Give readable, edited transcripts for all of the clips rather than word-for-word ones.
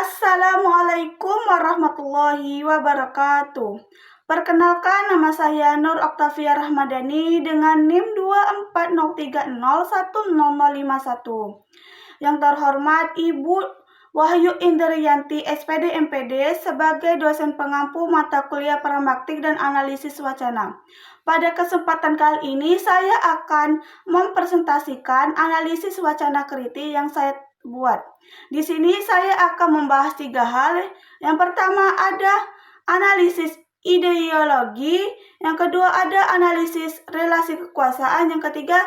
Assalamualaikum warahmatullahi wabarakatuh. Perkenalkan, nama saya Nur Oktavia Rahmadani dengan NIM 240301051. Yang terhormat Ibu Wahyu Indriyanti SPD MPD sebagai dosen pengampu mata kuliah Pragmatik dan Analisis Wacana. Pada kesempatan kali ini saya akan mempresentasikan analisis wacana kritis yang saya buat. Di sini saya akan membahas 3 hal. Yang pertama ada analisis ideologi, yang kedua ada analisis relasi kekuasaan, yang ketiga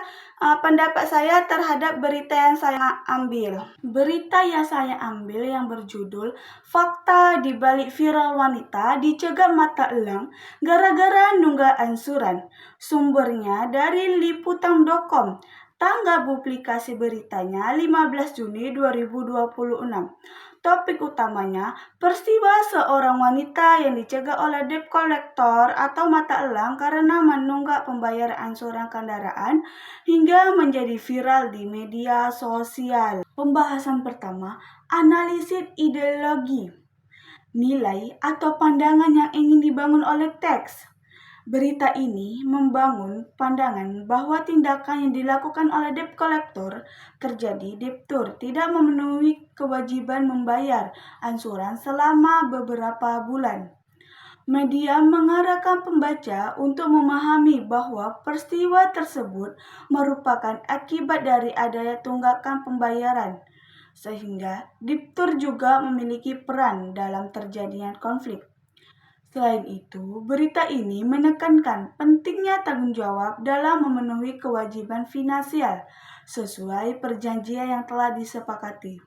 pendapat saya terhadap berita yang saya ambil. Berita yang saya ambil yang berjudul "Fakta di balik viral wanita dicegat mata elang gara-gara nunggak ansuran". Sumbernya dari liputan.com. Tanggal publikasi beritanya 15 Juni 2026. Topik utamanya, peristiwa seorang wanita yang dicegat oleh debt collector atau mata elang karena menunggak pembayaran ansuran kendaraan hingga menjadi viral di media sosial. Pembahasan pertama, analisis ideologi. Nilai atau pandangan yang ingin dibangun oleh teks. Berita ini membangun pandangan bahwa tindakan yang dilakukan oleh debt collector terjadi debtur tidak memenuhi kewajiban membayar ansuran selama beberapa bulan. Media mengarahkan pembaca untuk memahami bahwa peristiwa tersebut merupakan akibat dari adanya tunggakan pembayaran, sehingga debtur juga memiliki peran dalam terjadinya konflik. Selain itu, berita ini menekankan pentingnya tanggung jawab dalam memenuhi kewajiban finansial sesuai perjanjian yang telah disepakati.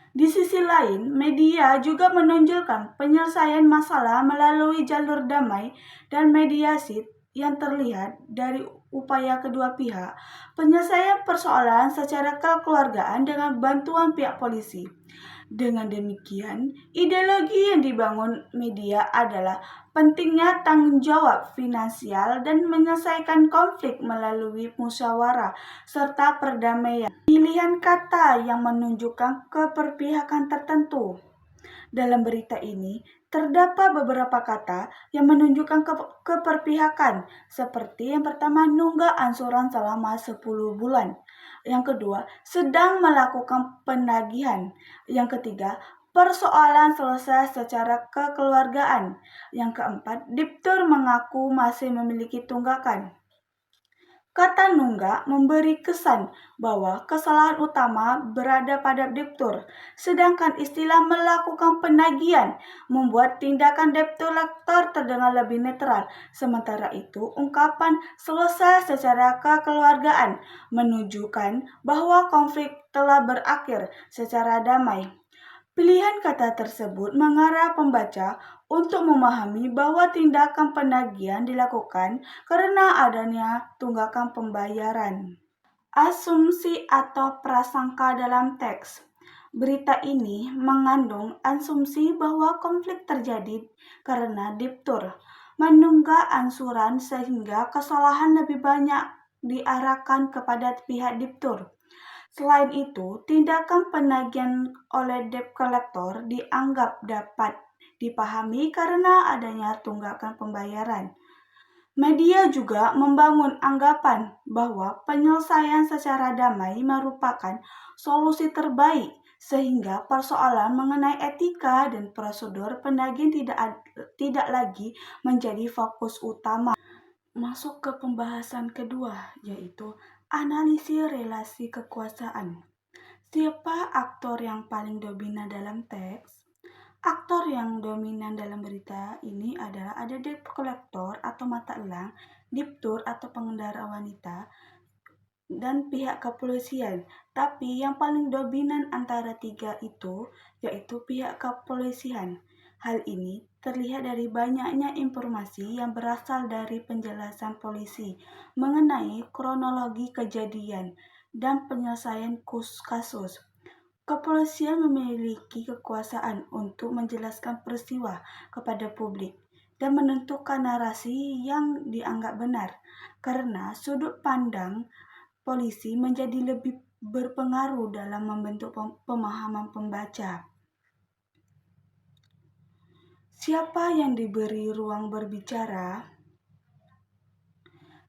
Di sisi lain, media juga menonjolkan penyelesaian masalah melalui jalur damai dan mediasi yang terlihat dari upaya kedua pihak, penyelesaian persoalan secara kekeluargaan dengan bantuan pihak polisi. Dengan demikian, ideologi yang dibangun media adalah pentingnya tanggung jawab finansial dan menyelesaikan konflik melalui musyawarah serta perdamaian. Pilihan kata yang menunjukkan keberpihakan tertentu. Dalam berita ini, terdapat beberapa kata yang menunjukkan keberpihakan, seperti yang pertama, nunggak ansuran selama 10 bulan. Yang kedua, sedang melakukan penagihan. Yang ketiga, persoalan selesai secara kekeluargaan. Yang keempat, debtur mengaku masih memiliki tunggakan. Kata nunggak memberi kesan bahwa kesalahan utama berada pada debtur, sedangkan istilah melakukan penagihan membuat tindakan debt collector terdengar lebih netral. Sementara itu, ungkapan selesai secara kekeluargaan menunjukkan bahwa konflik telah berakhir secara damai. Pilihan kata tersebut mengarah pembaca untuk memahami bahwa tindakan penagihan dilakukan karena adanya tunggakan pembayaran. Asumsi atau prasangka dalam teks. Berita ini mengandung asumsi bahwa konflik terjadi karena debtur menunggak ansuran sehingga kesalahan lebih banyak diarahkan kepada pihak debtur. Selain itu, tindakan penagihan oleh debt collector dianggap dapat dipahami karena adanya tunggakan pembayaran. Media juga membangun anggapan bahwa penyelesaian secara damai merupakan solusi terbaik, sehingga persoalan mengenai etika dan prosedur penagihan tidak lagi menjadi fokus utama. Masuk ke pembahasan kedua, yaitu analisis relasi kekuasaan. Siapa aktor yang paling dominan dalam teks? Aktor yang dominan dalam berita ini adalah ada debt collector atau mata elang, debtur atau pengendara wanita, dan pihak kepolisian. Tapi yang paling dominan antara tiga itu yaitu pihak kepolisian. Hal ini terlihat dari banyaknya informasi yang berasal dari penjelasan polisi mengenai kronologi kejadian dan penyelesaian kasus. Kepolisian memiliki kekuasaan untuk menjelaskan peristiwa kepada publik dan menentukan narasi yang dianggap benar, karena sudut pandang polisi menjadi lebih berpengaruh dalam membentuk pemahaman pembaca. Siapa yang diberi ruang berbicara?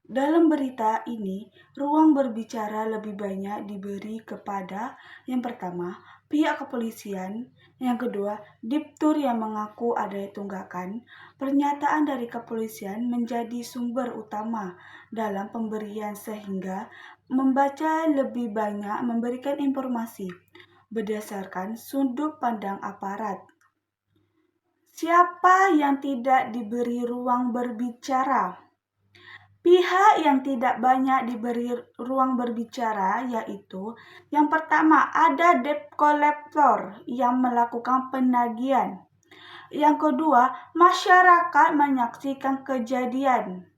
Dalam berita ini, ruang berbicara lebih banyak diberi kepada yang pertama, pihak kepolisian, yang kedua, diptur yang mengaku ada tunggakan. Pernyataan dari kepolisian menjadi sumber utama dalam pemberian sehingga membaca lebih banyak memberikan informasi berdasarkan sudut pandang aparat. Siapa yang tidak diberi ruang berbicara? Pihak yang tidak banyak diberi ruang berbicara yaitu yang pertama ada debt collector yang melakukan penagihan. Yang kedua, masyarakat menyaksikan kejadian.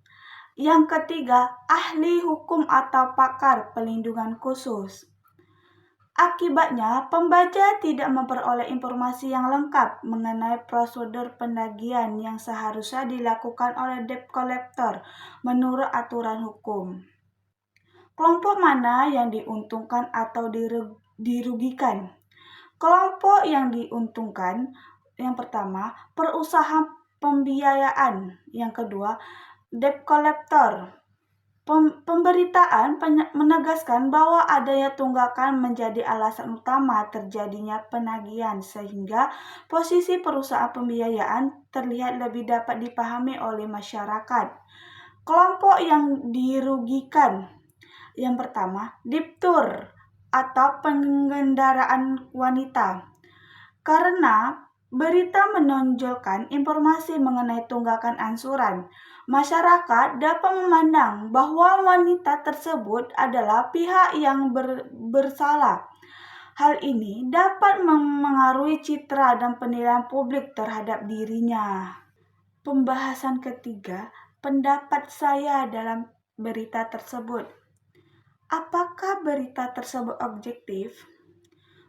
Yang ketiga, ahli hukum atau pakar pelindungan khusus. Akibatnya, pembaca tidak memperoleh informasi yang lengkap mengenai prosedur penagihan yang seharusnya dilakukan oleh debt collector menurut aturan hukum. Kelompok mana yang diuntungkan atau dirugikan? Kelompok yang diuntungkan, yang pertama, perusahaan pembiayaan. Yang kedua, debt collector. Pemberitaan menegaskan bahwa adanya tunggakan menjadi alasan utama terjadinya penagihan sehingga posisi perusahaan pembiayaan terlihat lebih dapat dipahami oleh masyarakat. Kelompok yang dirugikan. Yang pertama, diptur atau pengendaraan wanita. Karena berita menonjolkan informasi mengenai tunggakan angsuran, masyarakat dapat memandang bahwa wanita tersebut adalah pihak yang bersalah. Hal ini dapat memengaruhi citra dan penilaian publik terhadap dirinya. Pembahasan ketiga, pendapat saya dalam berita tersebut. Apakah berita tersebut objektif?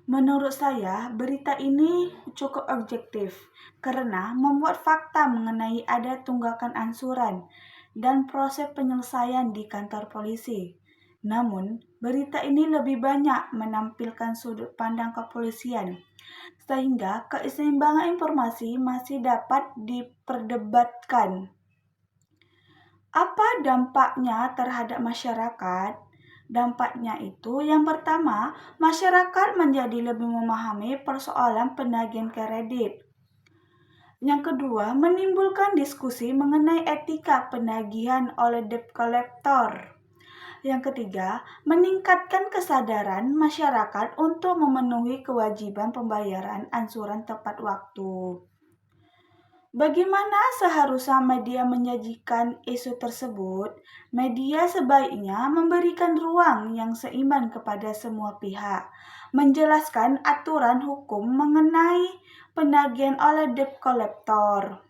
Menurut saya, berita ini cukup objektif karena membuat fakta mengenai ada tunggakan angsuran dan proses penyelesaian di kantor polisi. Namun, berita ini lebih banyak menampilkan sudut pandang kepolisian, sehingga keseimbangan informasi masih dapat diperdebatkan. Apa dampaknya terhadap masyarakat? Dampaknya itu yang pertama, masyarakat menjadi lebih memahami persoalan penagihan kredit. Yang kedua, menimbulkan diskusi mengenai etika penagihan oleh debt collector. Yang ketiga, meningkatkan kesadaran masyarakat untuk memenuhi kewajiban pembayaran angsuran tepat waktu. Bagaimana seharusnya media menyajikan isu tersebut? Media sebaiknya memberikan ruang yang seimbang kepada semua pihak, menjelaskan aturan hukum mengenai penagihan oleh debt collector.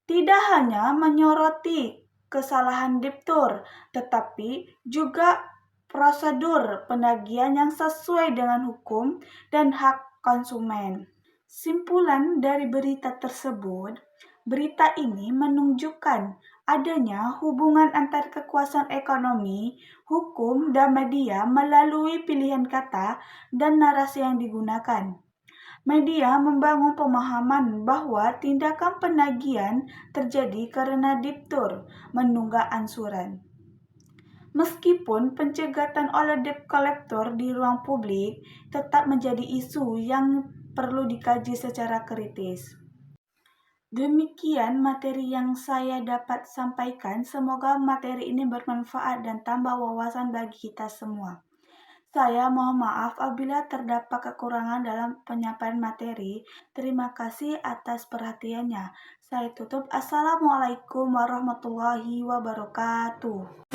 Tidak hanya menyoroti kesalahan debtur, tetapi juga prosedur penagihan yang sesuai dengan hukum dan hak konsumen. Simpulan dari berita tersebut, berita ini menunjukkan adanya hubungan antar kekuasaan ekonomi, hukum, dan media melalui pilihan kata dan narasi yang digunakan. Media membangun pemahaman bahwa tindakan penagihan terjadi karena debtur menunggak angsuran. Meskipun pencegatan oleh debt collector di ruang publik tetap menjadi isu yang perlu dikaji secara kritis. Demikian materi yang saya dapat sampaikan. Semoga materi ini bermanfaat dan tambah wawasan bagi kita semua. Saya mohon maaf apabila terdapat kekurangan dalam penyampaian materi. Terima kasih atas perhatiannya. Saya tutup. Assalamualaikum warahmatullahi wabarakatuh.